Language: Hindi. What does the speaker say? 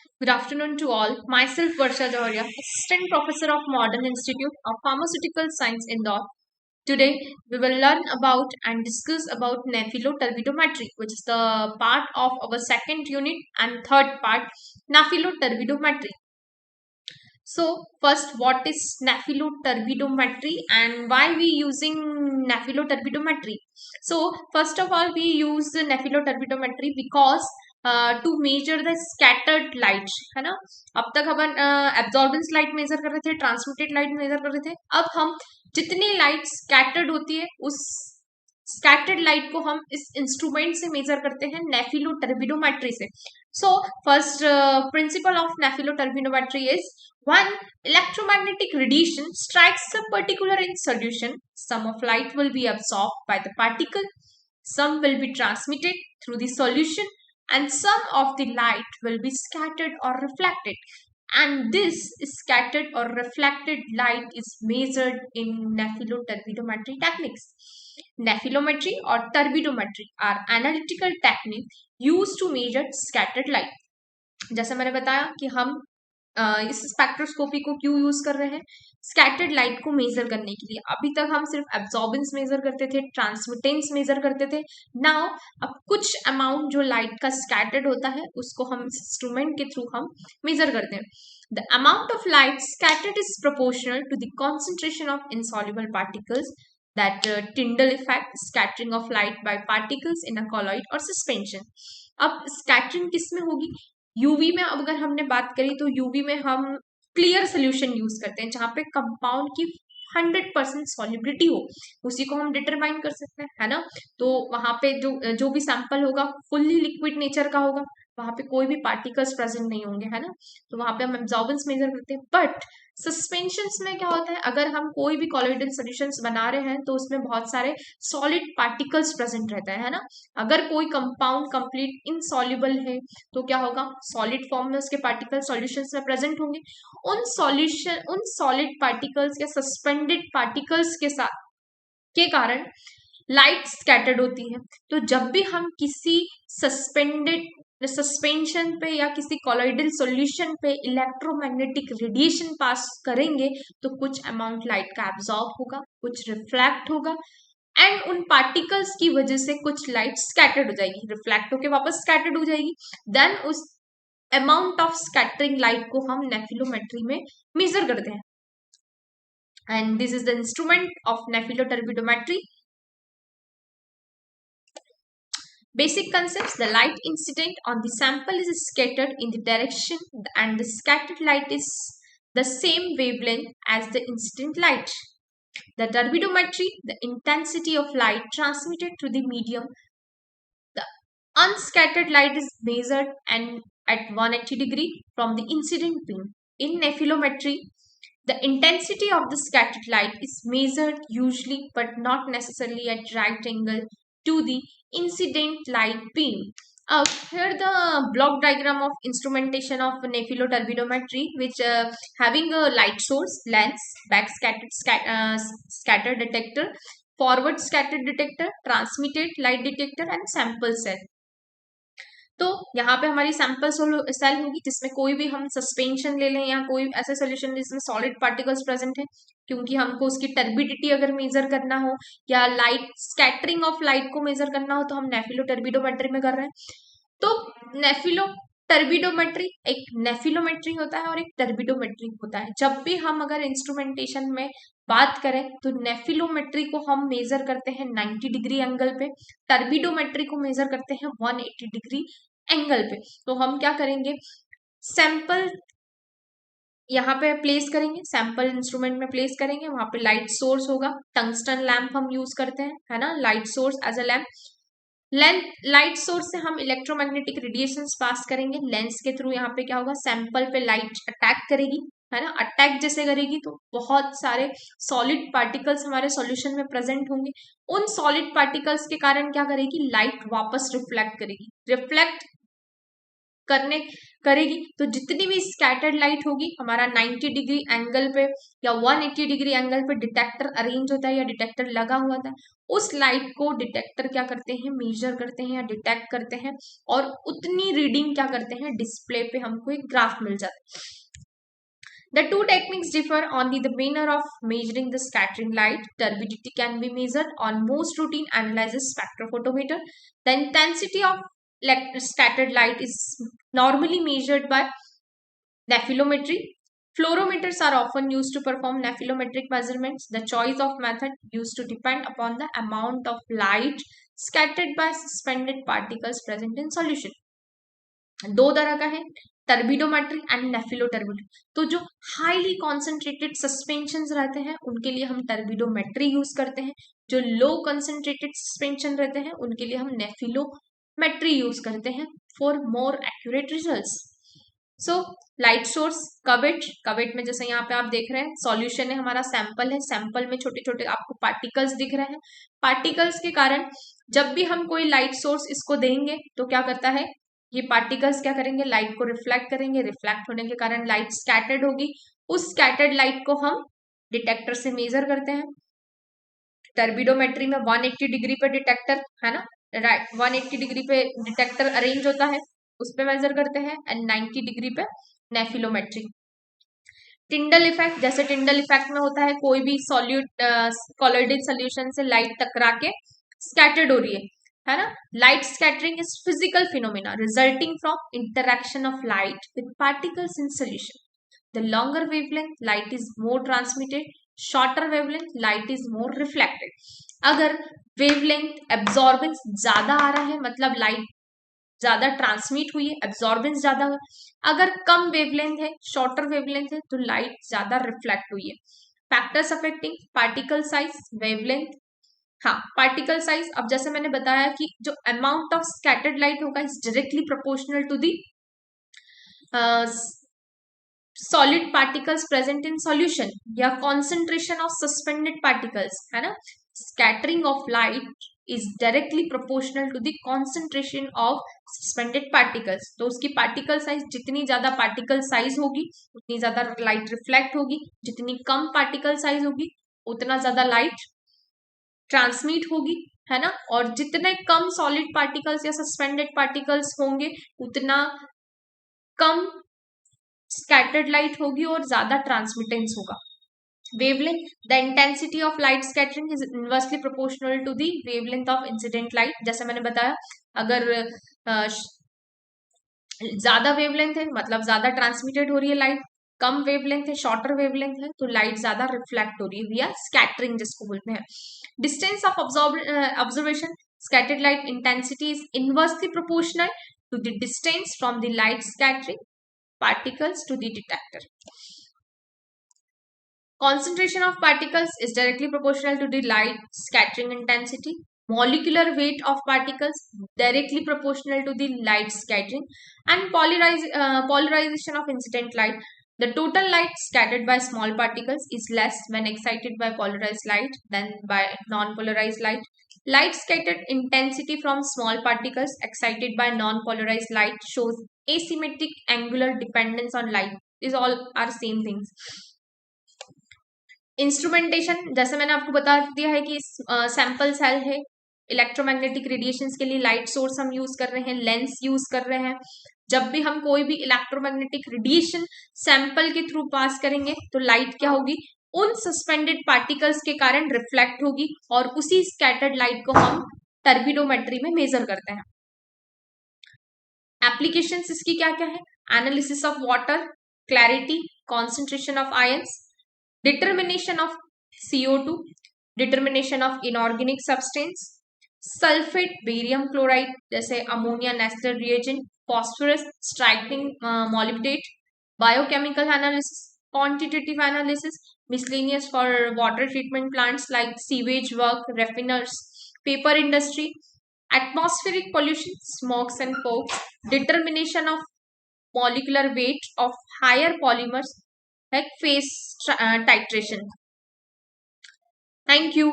Good afternoon to all. Myself, Varsha Jauhria, Assistant Professor of Modern Institute of Pharmaceutical Science, Indore. Today, we will learn about and discuss about nepheloturbidometry, which is the part of our second unit and third part, nepheloturbidometry. So, first, what is nepheloturbidometry and why we using nepheloturbidometry? So, first of all, we use the nepheloturbidometry because to measure the scattered light, है ना. अब तक हम एब्जॉर्बेंस लाइट मेजर कर रहे थे, ट्रांसमिटेड लाइट मेजर कर रहे थे. अब हम जितनी लाइट स्कैटर्ड होती है उस स्कैटर्ड लाइट को हम इस इंस्ट्रूमेंट से मेजर करते हैं नेफिलोटर्बिडोमेट्री से. So first principle of nepheloturbidometry is when electromagnetic radiation strikes a particular in solution, some of light will be absorbed by the particle, some will be transmitted through the solution, and some of the light will be scattered or reflected. And this scattered or reflected light is measured in nepheloturbidometry techniques. Nephelometry or turbidometry are analytical techniques used to measure scattered light. जैसे मैंने बताया कि हम इस स्पेक्ट्रोस्कोपी को क्यों यूज कर रहे हैं, स्कैटर्ड लाइट को मेजर करने के लिए. अभी तक हम सिर्फ एब्जॉर्बेंस मेजर करते थे, ट्रांसमिटेंस मेजर करते थे. नाउ अब कुछ अमाउंट जो लाइट का स्कैटर्ड होता है उसको हम इस इंस्ट्रूमेंट के थ्रू हम मेजर करते हैं. The amount of light scattered is proportional to the concentration of insoluble particles, that Tyndall effect, scattering of light by particles in a colloid or suspension. अब स्कैटरिंग किस में होगी? यूवी में. अब अगर हमने बात करी तो यूवी में हम क्लियर सोल्यूशन यूज करते हैं जहां पे कंपाउंड की 100% सॉल्युबिलिटी हो, उसी को हम डिटरमाइन कर सकते हैं, है ना. तो वहां पे जो भी सैंपल होगा फुल्ली लिक्विड नेचर का होगा, वहां पे कोई भी पार्टिकल्स प्रेजेंट नहीं होंगे, है ना. तो वहां पे हम एब्जॉर्बेंस मेजर करते हैं. बट सस्पेंशंस में क्या होता है, अगर हम कोई भी कॉलोइडल सॉल्यूशंस बना रहे हैं तो उसमें बहुत सारे सॉलिड पार्टिकल्स प्रेजेंट रहते हैं, है ना. अगर कोई कंपाउंड कंप्लीट इनसॉल्युबल है तो क्या होगा, सॉलिड फॉर्म में उसके पार्टिकल सॉल्यूशंस में प्रेजेंट होंगे. उन सॉलिड पार्टिकल्स या सस्पेंडेड पार्टिकल्स के साथ के कारण लाइट स्कैटर्ड होती है. तो जब भी हम किसी सस्पेंशन पे या किसी कॉलोइडल सॉल्यूशन पे इलेक्ट्रोमैग्नेटिक रेडिएशन पास करेंगे तो कुछ अमाउंट लाइट का एब्जॉर्ब होगा, कुछ रिफ्लेक्ट होगा, एंड उन पार्टिकल्स की वजह से कुछ लाइट स्कैटर्ड हो जाएगी, रिफ्लेक्ट होके वापस स्कैटर्ड हो जाएगी. देन उस अमाउंट ऑफ स्कैटरिंग लाइट को हम नेफिलोमेट्री में मेजर करते हैं. And this is the instrument of nephloturbidometry. Basic concepts: the light incident on the sample is scattered in the direction and the scattered light is the same wavelength as the incident light. The turbidometry: the intensity of light transmitted through the medium. The unscattered light is measured and at 180 degree from the incident beam. In nephelometry, the intensity of the scattered light is measured usually but not necessarily at right angle to the incident light beam. Here the block diagram of instrumentation of nepheloturbidometry, which having a light source, lens, back scatter detector, forward scatter detector, transmitted light detector and sample cell. तो यहाँ पे हमारी सैंपल सेल होगी जिसमें कोई भी हम सस्पेंशन ले लें या कोई ऐसा सोल्यूशन जिसमें सॉलिड पार्टिकल्स प्रेजेंट है, क्योंकि हमको उसकी टर्बिडिटी अगर मेजर करना हो या लाइट स्कैटरिंग ऑफ लाइट को मेजर करना हो तो हम नेफिलोटर्बिडोमेट्री में कर रहे हैं. तो नेफिलोटर्बिडोमेट्री एक नेफिलोमेट्री होता है और एक टर्बिडोमेट्री होता है. जब भी हम अगर इंस्ट्रूमेंटेशन में बात करें तो नेफिलोमेट्री को हम मेजर करते हैं 90 डिग्री एंगल पे, टर्बिडोमेट्री को मेजर करते हैं 180 डिग्री एंगल पे. तो हम क्या करेंगे, सैंपल यहाँ पे प्लेस करेंगे, सैंपल इंस्ट्रूमेंट में प्लेस करेंगे, वहां पे लाइट सोर्स होगा, टंगस्टन लैंप हम यूज करते हैं, है ना, light source as a lamp. Light source से हम इलेक्ट्रोमैग्नेटिक रेडिएशन पास करेंगे लेंस के थ्रू. यहाँ पे क्या होगा, सैंपल पे लाइट अटैक करेगी, है ना. अटैक जैसे करेगी तो बहुत सारे सॉलिड पार्टिकल्स हमारे सॉल्यूशन में प्रेजेंट होंगे. उन सॉलिड पार्टिकल्स के कारण क्या करेगी, लाइट वापस रिफ्लेक्ट करेगी. रिफ्लेक्ट करेगी तो जितनी भी स्कैटर्ड लाइट होगी हमारा 90 डिग्री एंगल पे या 180 डिग्री एंगल पे डिटेक्टर अरेंज होता है या डिटेक्टर लगा हुआ था, उस लाइट को डिटेक्टर क्या करते हैं, मेजर करते हैं या डिटेक्ट करते हैं, और उतनी रीडिंग क्या करते हैं, डिस्प्ले पे हमको एक ग्राफ मिल जाता है। The two techniques differ only the manner of measuring the scattering light. Turbidity can be measured on most routine analysis spectrophotometer. The intensity of scattered light is normally measured by nephelometry. Fluorometers are often used to perform nephelometric measurements. The choice of method used to depend upon the amount of light scattered by suspended particles present in solution. दो तरह का है, टर्बिडोमेट्री एंड नेफिलोटर्बिडी। तो जो हाईली कॉन्सेंट्रेटेड सस्पेंशन रहते हैं उनके लिए हम टर्बिडोमेट्री यूज करते हैं, जो लो कंसंट्रेटेड सस्पेंशन रहते हैं उनके लिए हम नेफिलोमेट्री यूज करते हैं for more accurate results. So light source cuvette में जैसे यहाँ पे आप देख रहे हैं सॉल्यूशन है, हमारा सैंपल है, सैंपल में छोटे छोटे आपको पार्टिकल्स दिख रहे हैं। पार्टिकल्स के कारण जब भी हम कोई लाइट सोर्स इसको देंगे तो क्या करता है, ये पार्टिकल्स क्या करेंगे, लाइट को रिफ्लेक्ट करेंगे, रिफ्लेक्ट होने के कारण लाइट स्कैटर्ड होगी। उस स्कैटर्ड लाइट को हम डिटेक्टर से मेजर करते हैं। टर्बिडोमेट्री में 180 डिग्री पे डिटेक्टर है ना, राइट, 180 डिग्री पे डिटेक्टर अरेंज होता है, उस पे मेजर करते हैं, एंड 90 डिग्री पे नेफिलोमेट्री। टिंडल इफेक्ट, जैसे टिंडल इफेक्ट में होता है कोई भी सॉल्यूट कॉलोइडल सॉल्यूशन से लाइट टकरा के स्कैटर्ड हो रही है ना। Light scattering is physical phenomena resulting from interaction of light with particles in solution. The longer wavelength light is more transmitted, shorter wavelength light is more reflected. अगर वेवलेंथ एब्जॉर्बेंस ज्यादा आ रहा है मतलब लाइट ज्यादा ट्रांसमिट हुई है, एब्जॉर्बेंस ज्यादा हुआ। अगर कम वेवलेंथ है, शॉर्टर वेवलेंथ है, तो लाइट ज्यादा रिफ्लेक्ट हुई है। Factors affecting particle size, wavelength, हाँ पार्टिकल साइज। अब जैसे मैंने बताया कि जो अमाउंट ऑफ स्कैटर्ड लाइट होगा is directly proportional to the solid particles present in solution या कॉन्सेंट्रेशन ऑफ सस्पेंडेड पार्टिकल्स, है ना। Scattering of light is directly proportional to the concentration of suspended particles. तो उसकी पार्टिकल साइज, जितनी ज्यादा पार्टिकल साइज होगी उतनी ज्यादा लाइट रिफ्लेक्ट होगी, जितनी कम पार्टिकल साइज होगी उतना ज्यादा लाइट ट्रांसमिट होगी, है ना। और जितने कम सॉलिड पार्टिकल्स या सस्पेंडेड पार्टिकल्स होंगे उतना कम स्कैटर्ड लाइट होगी और ज्यादा ट्रांसमिटेंस होगा। wavelength, the intensity of light scattering is inversely proportional to the wavelength of incident light। जैसे मैंने बताया अगर ज्यादा वेवलेंथ है मतलब ज्यादा ट्रांसमिटेड हो रही है लाइट, कम वेवलेंथ है, शॉर्टर वेवलेंथ है, तो लाइट ज्यादा रिफ्लेक्ट हो रही है विया स्कैटरिंग जिसको बोलते हैं। Distance of observation, scattered light intensity is inversely proportional to the distance from the light scattering particles to the detector। Concentration of particles is directly proportional to the light scattering intensity. Molecular weight of particles directly proportional to the light scattering, and polarization of incident light. The total light scattered by small particles is less when excited by polarized light than by non-polarized light. Light scattered intensity from small particles excited by non-polarized light shows asymmetric angular dependence on light. These all are same things. Instrumentation, जैसे मैंने आपको बता दिया है कि सैंपल सेल है, इलेक्ट्रोमैग्नेटिक रेडिएशंस के लिए लाइट सोर्स हम यूज कर रहे हैं, लेंस यूज कर रहे हैं। जब भी हम कोई भी इलेक्ट्रोमैग्नेटिक रेडिएशन सैंपल के थ्रू पास करेंगे तो लाइट क्या होगी, उन सस्पेंडेड पार्टिकल्स के कारण रिफ्लेक्ट होगी, और उसी स्कैटर्ड लाइट को हम टर्बिडोमेट्री में मेजर करते हैं। एप्लीकेशंस इसकी क्या क्या है, analysis of water, clarity, concentration of ions, determination of CO2, determination of inorganic substance, sulphate, barium chloride जैसे ammonia natural reagent, phosphorus, striking molybdate, biochemical analysis, quantitative analysis, miscellaneous for water treatment plants like sewage work, refiners, paper industry, atmospheric pollution, smokes and fogs, determination of molecular weight of higher polymers like phase titration. Thank you.